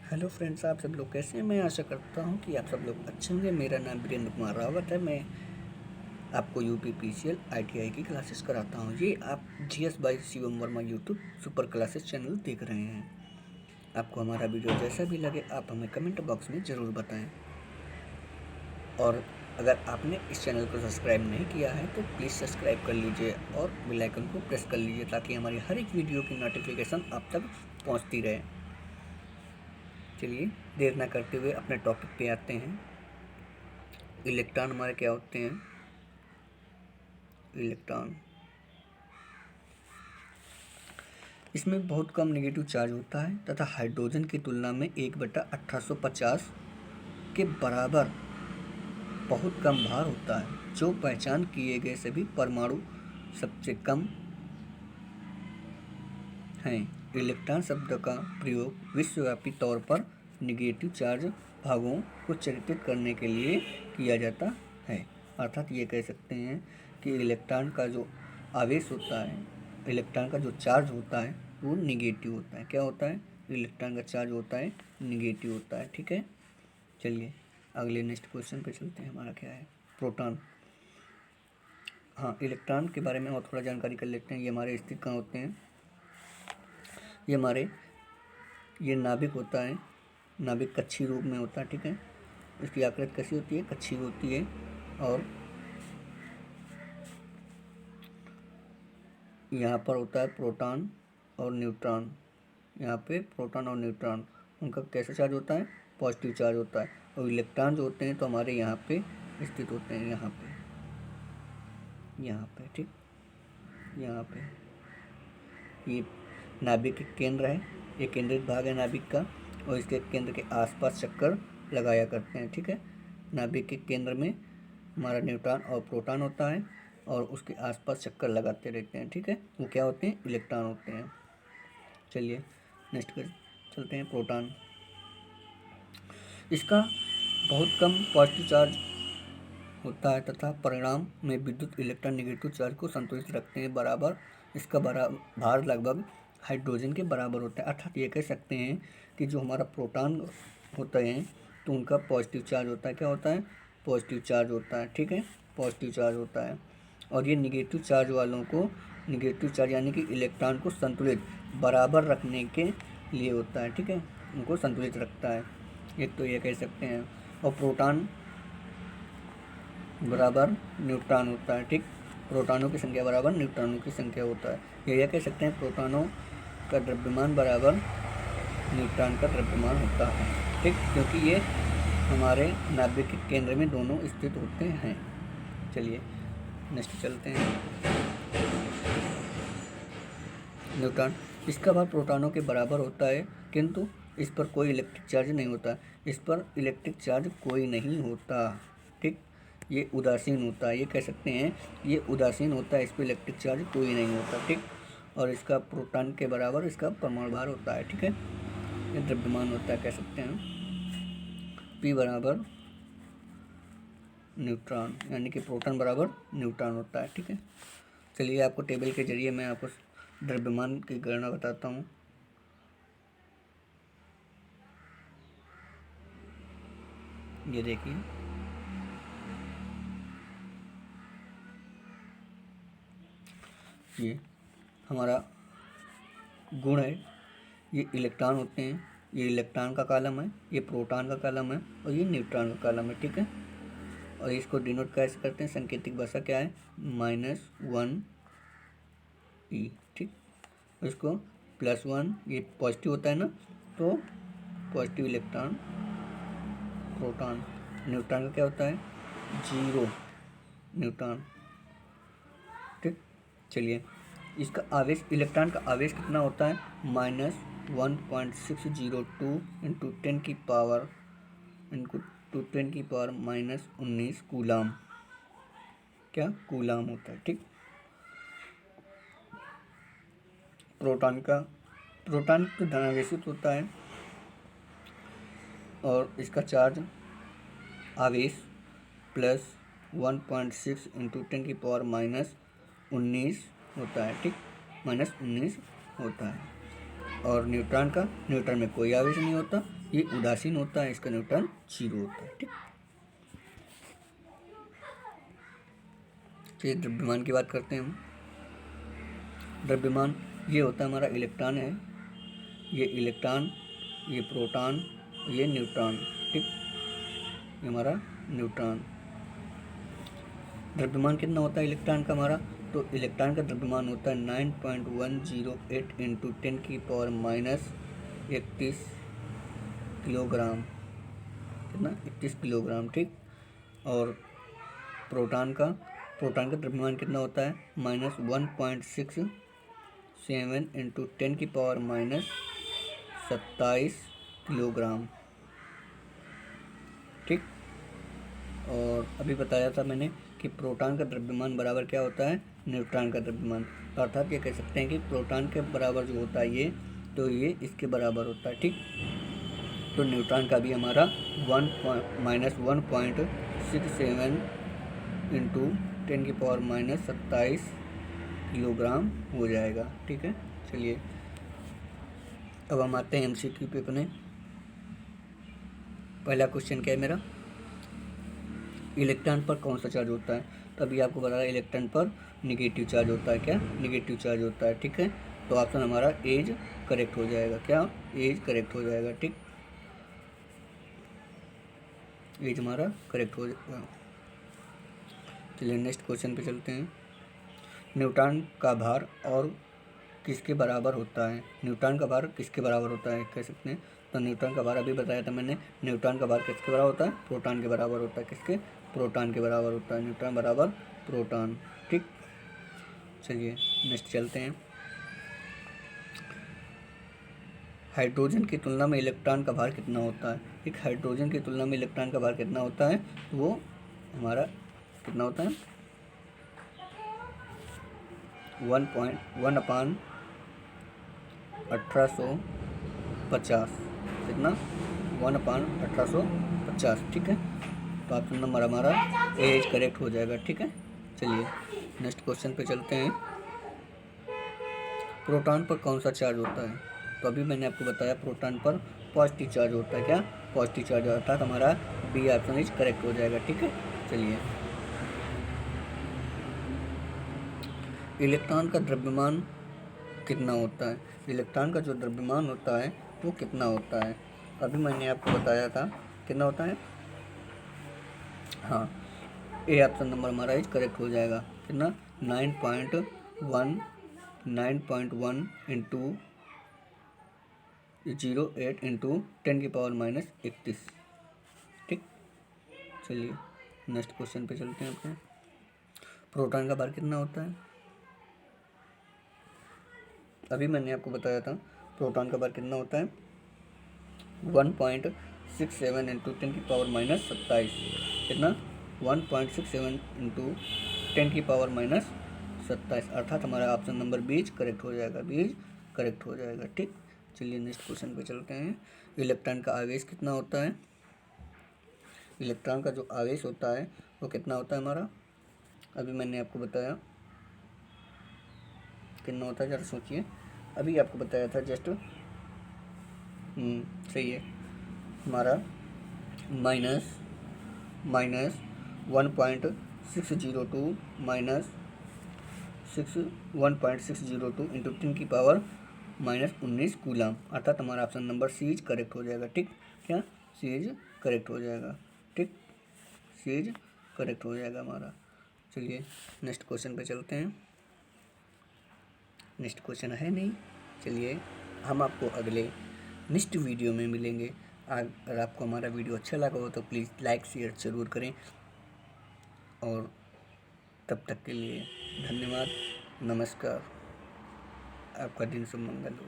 Hello friends, आप सब लोग कैसे हैं। मैं आशा करता हूं कि आप सब लोग अच्छे होंगे। मेरा नाम वीरेंद्र कुमार रावत है। मैं आपको यूपी पीसीएल आईटीआई की क्लासेस कराता हूं। ये आप GS by Shivam Verma YouTube super classes channel देख रहे हैं। आपको हमारा वीडियो जैसा भी लगे आप हमें कमेंट बॉक्स में ज़रूर बताएं। और अगर आपने इस चैनल को सब्सक्राइब नहीं किया है तो प्लीज़ सब्सक्राइब कर लीजिए और बेल आइकन को प्रेस कर लीजिए ताकि हमारी हर एक वीडियो की नोटिफिकेशन आप तक पहुँचती रहे। चलिए देर ना करते हुए अपने टॉपिक पे आते हैं। इलेक्ट्रॉन हमारे क्या होते हैं। इलेक्ट्रॉन, इसमें बहुत कम नेगेटिव चार्ज होता है तथा हाइड्रोजन की तुलना में 1/1850 के बराबर बहुत कम भार होता है। जो पहचान किए गए सभी परमाणु सबसे कम हैं। इलेक्ट्रॉन शब्द का प्रयोग विश्वव्यापी तौर पर नेगेटिव चार्ज भागों को चित्रित करने के लिए किया जाता है। अर्थात ये कह सकते हैं कि इलेक्ट्रॉन का जो आवेश होता है, इलेक्ट्रॉन का जो चार्ज होता है वो निगेटिव होता है। क्या होता है? इलेक्ट्रॉन का चार्ज होता है निगेटिव होता है। ठीक है, चलिए अगले नेक्स्ट क्वेश्चन पे चलते हैं। हमारा क्या है? प्रोटॉन। हाँ, इलेक्ट्रॉन के बारे में और थोड़ा जानकारी कर लेते हैं। ये हमारे स्थित कहाँ होते हैं? ये नाभिक होता है। नाभिक कक्षीय रूप में होता है। ठीक है, इसकी आकृति कैसी होती है? कक्षीय होती है। और यहाँ पर होता है प्रोटॉन और न्यूट्रॉन। यहाँ पे प्रोटॉन और न्यूट्रॉन, उनका कैसा चार्ज होता है? पॉजिटिव चार्ज होता है। और इलेक्ट्रॉन जो होते हैं तो हमारे यहाँ पे स्थित होते हैं। यहाँ पे ठीक, यहाँ पे ये नाभिक के केंद्र है। ये केंद्रित भाग है नाभिक का और इसके केंद्र के आसपास चक्कर लगाया करते हैं। ठीक है, नाभिक के केंद्र में हमारा न्यूट्रॉन और प्रोटॉन होता है और उसके आसपास चक्कर लगाते रहते हैं। ठीक है, वो क्या होते हैं? इलेक्ट्रॉन होते हैं। चलिए नेक्स्ट कर चलते हैं। प्रोटॉन, इसका बहुत कम पॉजिटिव चार्ज होता है तथा परिणाम में विद्युत इलेक्ट्रॉन नेगेटिव चार्ज को संतुलित रखते हैं। बराबर इसका भार लगभग हाइड्रोजन के बराबर होता है। अर्थात ये कह सकते हैं कि जो हमारा प्रोटॉन होते हैं तो उनका पॉजिटिव चार्ज होता है। क्या होता है? पॉजिटिव चार्ज होता है। ठीक है, पॉजिटिव चार्ज होता है। और ये निगेटिव चार्ज वालों को, निगेटिव चार्ज यानी कि इलेक्ट्रॉन को संतुलित बराबर रखने के लिए होता है। ठीक है, उनको संतुलित रखता है। एक तो ये कह सकते हैं। और प्रोटॉन बराबर न्यूट्रॉन होता है। ठीक, प्रोटॉनों की संख्या बराबर न्यूट्रॉनों की संख्या होता है। यह कह सकते हैं प्रोटॉनों का द्रव्यमान बराबर न्यूट्रॉन का द्रव्यमान होता है। ठीक, क्योंकि ये हमारे नाभिक के केंद्र में दोनों स्थित होते हैं। चलिए नेक्स्ट चलते हैं। न्यूट्रॉन, इसका भार प्रोटॉनों के बराबर होता है किंतु इस पर कोई इलेक्ट्रिक चार्ज नहीं होता। इस पर इलेक्ट्रिक चार्ज कोई नहीं होता। ठीक, ये उदासीन होता है। ये कह सकते हैं ये उदासीन होता है, इस पर इलेक्ट्रिक चार्ज कोई नहीं होता। ठीक, और इसका प्रोटॉन के बराबर इसका परमाणु भार होता है। ठीक है, ये द्रव्यमान होता है, कह सकते हैं। P बराबर न्यूट्रॉन, यानी कि प्रोटॉन बराबर न्यूट्रॉन होता है। ठीक है, चलिए आपको टेबल के जरिए मैं आपको द्रव्यमान की गणना बताता हूँ। ये देखिए, ये हमारा गुण है। ये इलेक्ट्रॉन होते हैं। ये इलेक्ट्रॉन का कॉलम है, ये प्रोटॉन का कॉलम है और ये न्यूट्रॉन का कॉलम है। ठीक है, और इसको डिनोट कैसे करते हैं? सांकेतिक भाषा क्या है? -1 E। ठीक, इसको +1, ये पॉजिटिव होता है ना, तो पॉजिटिव इलेक्ट्रॉन प्रोटॉन। न्यूट्रॉन का क्या होता है? 0 न्यूट्रॉन। ठीक, चलिए इसका आवेश, इलेक्ट्रॉन का आवेश कितना होता है? -1.602 इंटू 10 की पावर -19 कूलाम। क्या? कूलाम होता है। ठीक, प्रोटॉन तो धनावेशित होता है और इसका चार्ज आवेश +1.6 इंटू 10 की पावर -19 होता है। ठीक, -19 होता है। और न्यूट्रॉन में कोई आवेश नहीं होता, ये उदासीन होता है, इसका न्यूट्रॉन 0 होता है। ठीक, चलिए द्रव्यमान की बात करते हैं हम। द्रव्यमान ये होता है हमारा इलेक्ट्रॉन है, ये इलेक्ट्रॉन, ये प्रोटॉन, ये न्यूट्रॉन। ठीक, ये हमारा न्यूट्रॉन। द्रव्यमान कितना होता है इलेक्ट्रॉन का हमारा, तो इलेक्ट्रॉन का द्रव्यमान होता है 9.108 इंटू 10⁻31 किलोग्राम। कितना, 31 किलोग्राम। ठीक, और प्रोटॉन का द्रव्यमान कितना होता है, -1.67 इंटू 10⁻27 किलोग्राम। ठीक, और अभी बताया था मैंने कि प्रोटॉन का द्रव्यमान बराबर क्या होता है, न्यूट्रॉन का द्रव्यमान। तो अर्थात ये कह सकते हैं कि प्रोटॉन के बराबर जो होता है ये, तो ये इसके बराबर होता है। ठीक, तो न्यूट्रॉन का भी हमारा -1.67 इंटू 10⁻27 किलोग्राम हो जाएगा। ठीक है, चलिए अब हम आते हैं MCQ पे अपने। पहला क्वेश्चन क्या है मेरा, इलेक्ट्रॉन पर कौन सा चार्ज होता है। तो अभी आपको बता रहा है इलेक्ट्रॉन पर निगेटिव चार्ज होता है। क्या, निगेटिव चार्ज होता है। ठीक है, तो ऑप्शन हमारा एज करेक्ट हो जाएगा। क्या, एज करेक्ट हो जाएगा। ठीक, एज हमारा करेक्ट हो जाएगा। चलिए नेक्स्ट क्वेश्चन पे चलते हैं। न्यूट्रॉन का भार और किसके बराबर होता है। न्यूट्रॉन का भार किसके बराबर होता है कह सकते हैं। तो न्यूट्रॉन का भार अभी बताया था मैंने, न्यूट्रॉन का भार किसके बराबर होता है, प्रोटॉन के बराबर होता है। किसके, प्रोटॉन के बराबर होता है। न्यूट्रॉन बराबर प्रोटॉन। ठीक, चलिए नेक्स्ट चलते हैं। हाइड्रोजन की तुलना में इलेक्ट्रॉन का भार कितना होता है। एक हाइड्रोजन की तुलना में इलेक्ट्रॉन का भार कितना होता है, वो हमारा कितना होता है, 1/1850। कितना, 1/1850। ठीक है, तो ऑप्शन नंबर हमारा एज करेक्ट हो जाएगा। ठीक है, चलिए नेक्स्ट क्वेश्चन पे चलते हैं। प्रोटॉन पर कौन सा चार्ज होता है। तो अभी मैंने आपको बताया प्रोटॉन पर पॉजिटिव चार्ज होता है। क्या, पॉजिटिव चार्ज होता है। तो हमारा बी ऑप्शन इज करेक्ट हो जाएगा। ठीक है, चलिए इलेक्ट्रॉन का द्रव्यमान कितना होता है। इलेक्ट्रॉन का जो द्रव्यमान होता है वो कितना होता है। अभी मैंने आपको बताया था कितना होता है। हाँ, ए ऑप्शन नंबर हमारा इज करेक्ट हो जाएगा। कितना, 9.1 इंटू 08 इंटू 10⁻31। ठीक, चलिए नेक्स्ट क्वेश्चन पे चलते हैं अपने। प्रोटॉन का भार कितना होता है। अभी मैंने आपको बताया था प्रोटॉन का भार कितना होता है, 1.67 इंटू 10⁻27। कितना, 1.67 इंटू 10⁻27। अर्थात हमारा ऑप्शन नंबर बीज करेक्ट हो जाएगा। बीज करेक्ट हो जाएगा। ठीक, चलिए नेक्स्ट क्वेश्चन पे चलते हैं। इलेक्ट्रॉन का आवेश कितना होता है। इलेक्ट्रॉन का जो आवेश होता है वो कितना होता है हमारा, अभी मैंने आपको बताया कितना होता है, ज़रा सोचिए। अभी आपको बताया था जस्ट, सही है हमारा माइनस 1.602 माइनस 1.602 इंटू 10⁻19 कूलम। अर्थात हमारा option number C is correct हो जाएगा। ठीक, क्या, सी इज करेक्ट हो जाएगा। ठीक, सी इज करेक्ट हो जाएगा हमारा। चलिए नेक्स्ट क्वेश्चन पे चलते हैं। नेक्स्ट क्वेश्चन है नहीं, चलिए हम आपको अगले नेक्स्ट वीडियो में मिलेंगे। अगर आपको हमारा वीडियो अच्छा लगा हो तो प्लीज़ लाइक शेयर ज़रूर करें, और तब तक के लिए धन्यवाद, नमस्कार, आपका दिन शुभ मंगल हो।